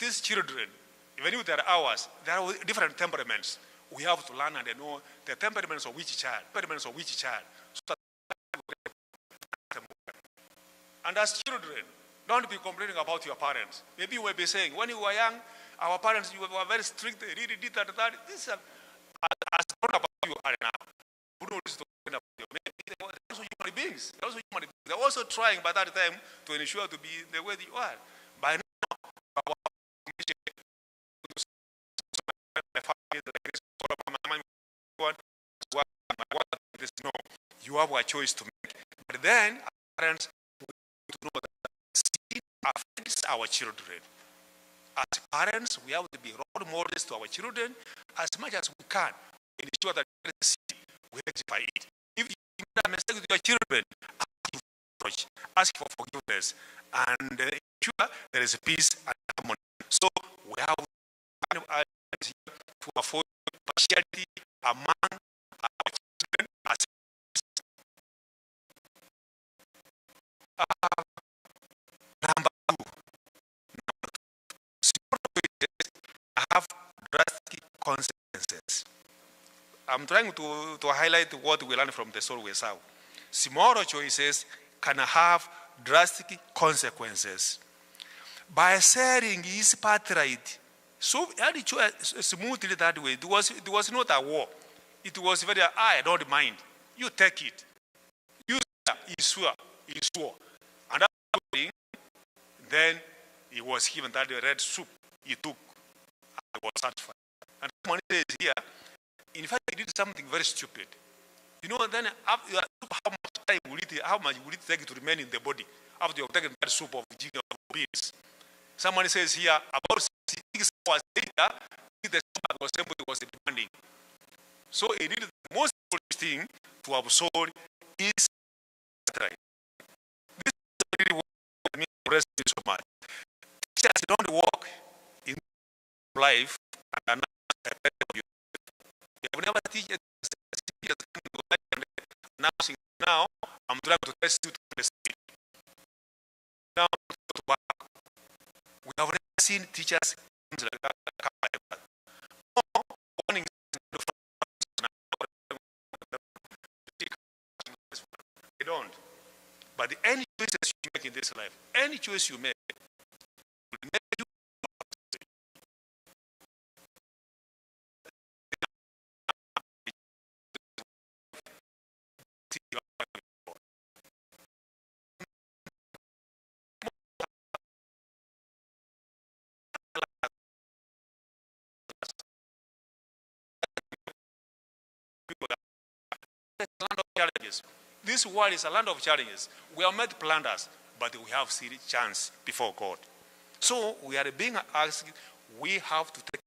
these children, even with their hours, there are different temperaments. We have to learn and know the temperaments of which child, So that and as children, don't be complaining about your parents. Maybe you will be saying, when you were young, our parents, you were very strict, they really did that, that. This is as grown up as you are now. Who knows to about you? Maybe they were also human beings. They're also trying by that time to ensure to be the way you are. By now, our no, you have a choice to make. But then, parents to know that sin affects our children. As parents, we have to be role models to our children as much as we can. Ensure that we rectify it. If you make a mistake with your children, ask for forgiveness and ensure there is peace and harmony. So we have to avoid partiality among our children as number two, have drastic consequences. I'm trying to highlight what we learned from the story we saw. Small choices can have drastic consequences. By sharing his birthright, so smoothly that way, it was not a war. It was very, I don't mind. You take it. You swore. And after then he was given that red soup. He took. I was satisfied. And someone says here, in fact, he did something very stupid. You know, then how much time will it take to remain in the body after you have taken that soup of beans? Someone says here, about 6 hours later, the stomach was demanding. So he did the most important thing to absorb his right. This is really what me impressed me so much. Teachers don't work in life and you have never teach announcing now I'm trying to test you to understand. Now we have never seen teachers like that. They don't. But any choices you make in this life, any choice you make, will make you land of challenges. This world is a land of challenges. We are made planters, but we have still chance before God. So we are being asked, we have to take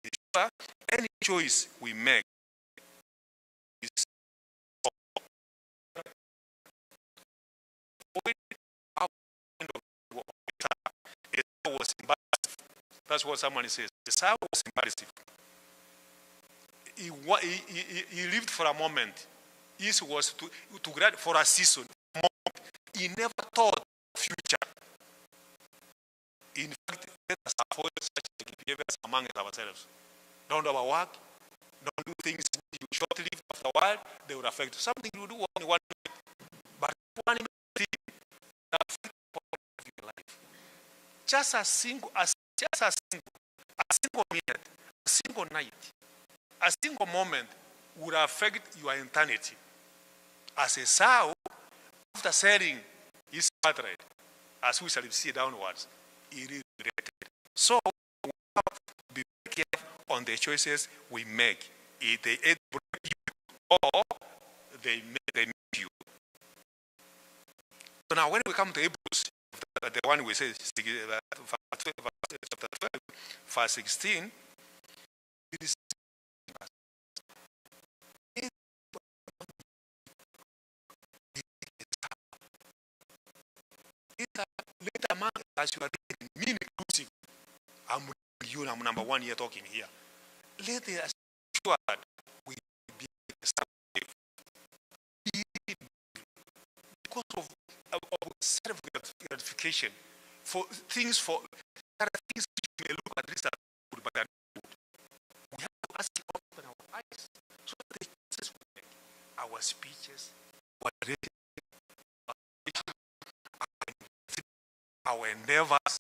ensure any choice we make is that's what someone says. The Sabbath was embarrassing. He lived for a moment. He was to grad for a season. He never thought future. In fact, let us avoid such behaviors among ourselves. Don't overwork. Don't do things you short-lived after a while. They will affect you. Something you do only one minute, but one thing that affects your life. Just a single minute, a single night, a single moment would affect your eternity. As a sow, after selling his birthright, as we shall see downwards, he regretted. So we have to be very careful on the choices we make. If they break you or they make you. So now when we come to Hebrews, the one we say, chapter 12, verse 16, it is later man as you are reading, mean inclusive. I'm number one here talking here. Let us sure that we be because of self gratification for things for There are things which may look at least as good, but they are not good. We have to ask God to open our eyes so that the choices we make, our speeches, our relations, our endeavors.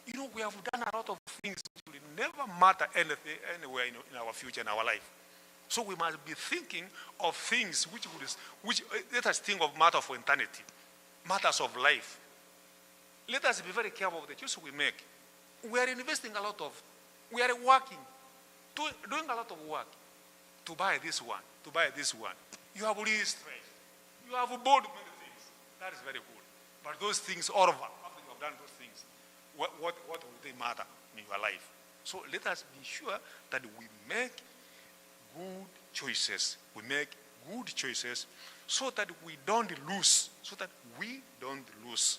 You know, we have done a lot of things which will never matter anything anywhere in our future, in our life. So we must be thinking of things which let us think of matter for eternity, matters of life. Let us be very careful of the choices we make. We are investing a lot of, we are working, doing a lot of work to buy this one, to buy this one. You have really stress. You have bought many things. That is very good. But those things, all of them, after you have done those things, what will they matter in your life? So let us be sure that we make good choices. We make good choices so that we don't lose. So that we don't lose.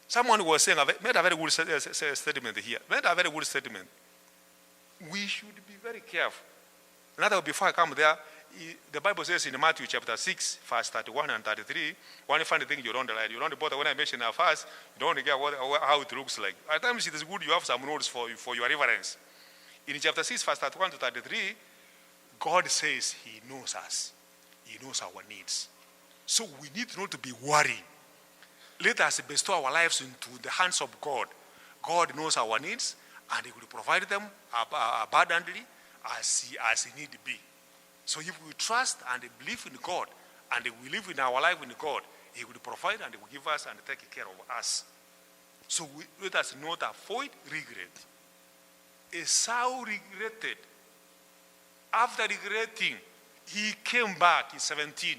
Someone was saying, made a very good statement here. Made a very good statement. We should be very careful. Another, before I come there, the Bible says in Matthew chapter 6, verse 31 and 33, when you find the thing you don't like, you don't bother when I mention a verse, you don't get how it looks like. At times it is good you have some notes for your reference. In chapter 6, verse 31 to 33, God says He knows us. He knows our needs. So we need not to be worried. Let us bestow our lives into the hands of God. God knows our needs, and He will provide them abundantly as He need be. So if we trust and believe in God, and we live in our life in God, He will provide and He will give us and take care of us. So let us not avoid regret. Esau regretted. After regretting, he came back in 17.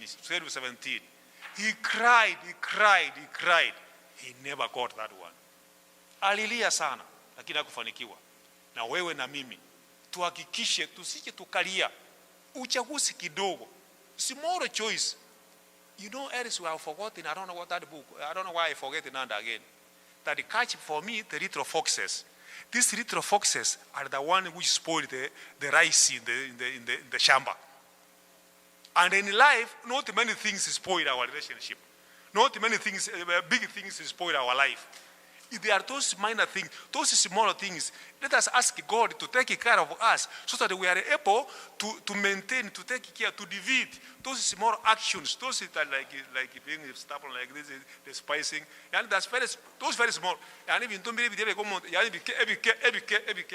He cried. He never got that one. Alilia sana, lakini hakufanikiwa. Na wewe na mimi, tuhakikishe tusije tukalia uchaguzi kidogo. Small choice. You know, else we have forgotten, I don't know what that book, I don't know why I forget it now and again. That the catch for me, the little foxes. These little foxes are the one which spoil the rice in the shamba. And in life, not many things spoil our relationship. Not many things, big things spoil our life. If there are those minor things, those small things, let us ask God to take care of us so that we are able to maintain, to take care, to defeat those small actions, those that like being stubborn like this, the spicing, and that's those very small. And even don't believe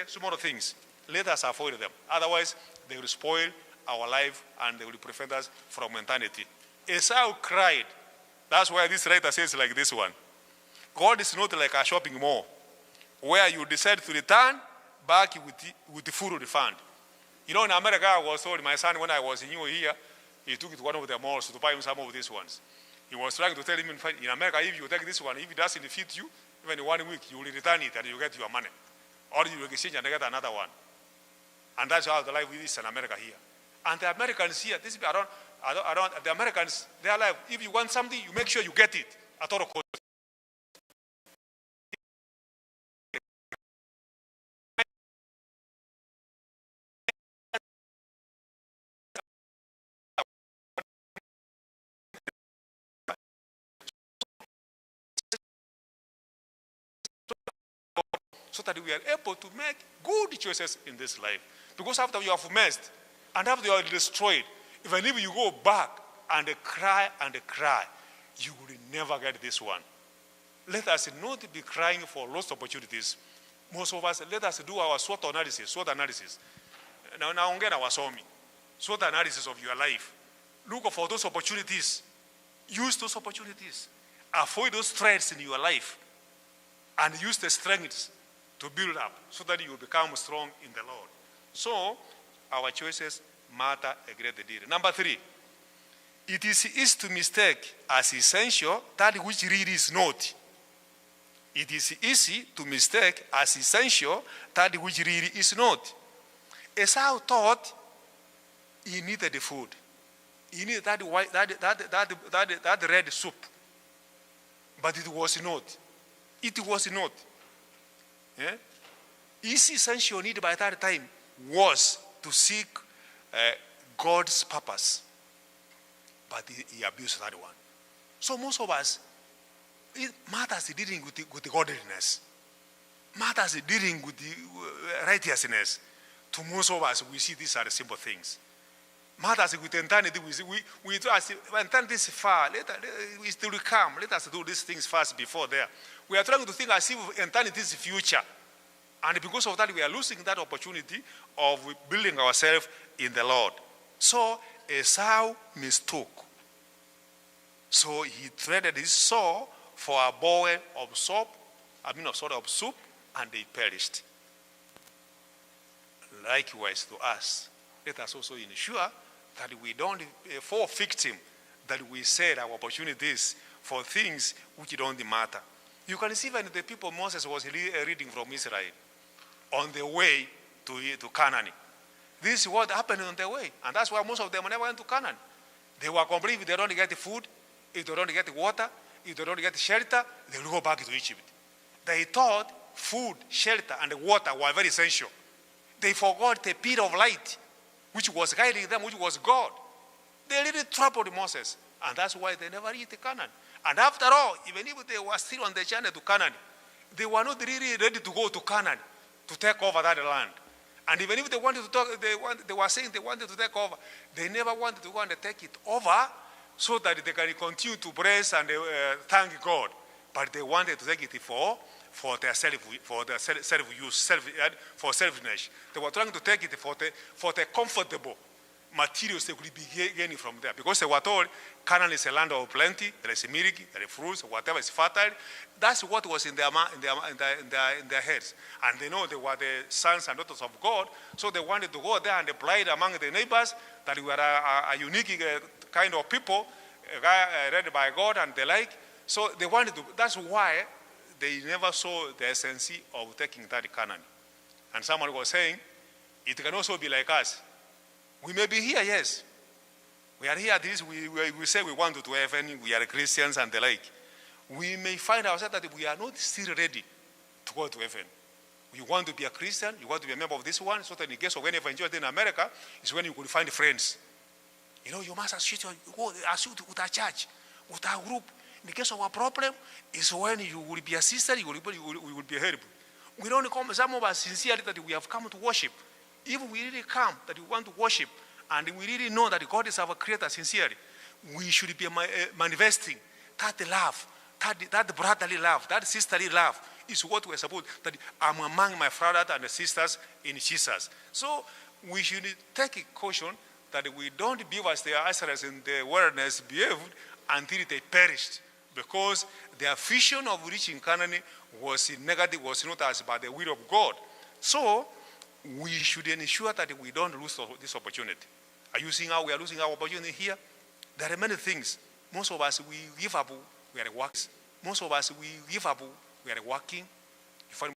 small things. Let us avoid them. Otherwise, they will spoil our life and they will prevent us from eternity. Esau cried. That's why this writer says like this one. God is not like a shopping mall where you decide to return back with the full refund. You know, in America, I was told, my son, when I was new here, he took it to one of the malls to buy him some of these ones. He was trying to tell him, in America, if you take this one, if it doesn't fit you, even in 1 week, you will return it and you get your money. Or you will exchange and get another one. And that's how the life is in America here. And the Americans here, the Americans, they are like, if you want something, you make sure you get it at all costs. So that we are able to make good choices in this life. Because after you have messed and after you are destroyed, even if you go back and cry, you will never get this one. Let us not be crying for lost opportunities. Most of us, let us do our SWOT analysis. Now, SWOT analysis of your life. Look for those opportunities. Use those opportunities. Avoid those threats in your life. And use the strengths to build up so that you will become strong in the Lord. So, our choices matter a great deal. Number 3, it is easy to mistake as essential that which really is not. It is easy to mistake as essential that which really is not. Esau thought he needed the food. He needed that red soup. But it was not. It was not. Yeah? His essential need by that time was to seek God's purpose. But he abused that one. So most of us, it matters dealing with godliness. matters dealing with the righteousness. To most of us, we see these are the simple things. Matters with eternity, we do as eternity is far. We still come. Let us do these things first before there. We are trying to think as if eternity is future. And because of that, we are losing that opportunity of building ourselves in the Lord. So Esau mistook. So he traded his soul for a bowl of soup, of soup, and they perished. Likewise to us, let us also ensure that we don't fall victim, that we set our opportunities for things which don't matter. You can see when the people Moses was reading from Israel on the way to Canaan. This is what happened on the way, and that's why most of them never went to Canaan. They were complaining if they don't get food, if they don't get water, if they don't get shelter, they will go back to Egypt. They thought food, shelter, and water were very essential. They forgot the pillar of light, which was guiding them, which was God. They really troubled Moses, and that's why they never reached Canaan. And after all, even if they were still on the journey to Canaan, they were not really ready to go to Canaan to take over that land. And even if they wanted to talk, they were saying they wanted to take over, they never wanted to go and take it over so that they can continue to praise and thank God. But they wanted to take it for their self-use, for selfishness. They were trying to take it for the comfortable materials they could be gaining from there. Because they were told Canaan is a land of plenty, there is milk, there is fruits, whatever is fertile. That's what was in their heads. And they know they were the sons and daughters of God, so they wanted to go there and apply it among the neighbors, that we were a unique kind of people, read by God and the like. So they wanted to, that's why they never saw the essence of taking that Canaan. And someone was saying, it can also be like us. We may be here, yes. We are here, we say we want to do heaven, we are Christians and the like. We may find ourselves that we are not still ready to go to heaven. You want to be a Christian, you want to be a member of this one, so that in case of any evangelism in America, is when you will find friends. You know, you must associate with a church, with a group. In the case of a problem, is when you will be assisted, you will be helped. We don't come, some of us sincerely that we have come to worship. If we really come, that we want to worship, and we really know that God is our creator sincerely, we should be manifesting that love, that brotherly love, that sisterly love is what we're supposed, that I'm among my brothers and sisters in Jesus. So we should take a caution that we don't behave as the Israelites in the wilderness behaved until they perished, because their vision of reaching Canaan was negative, was not as by the will of God. So we should ensure that we don't lose this opportunity. Are you seeing how we are losing our opportunity here? There are many things. Most of us, we give up, we are working. Most of us, we give up, we are working. You find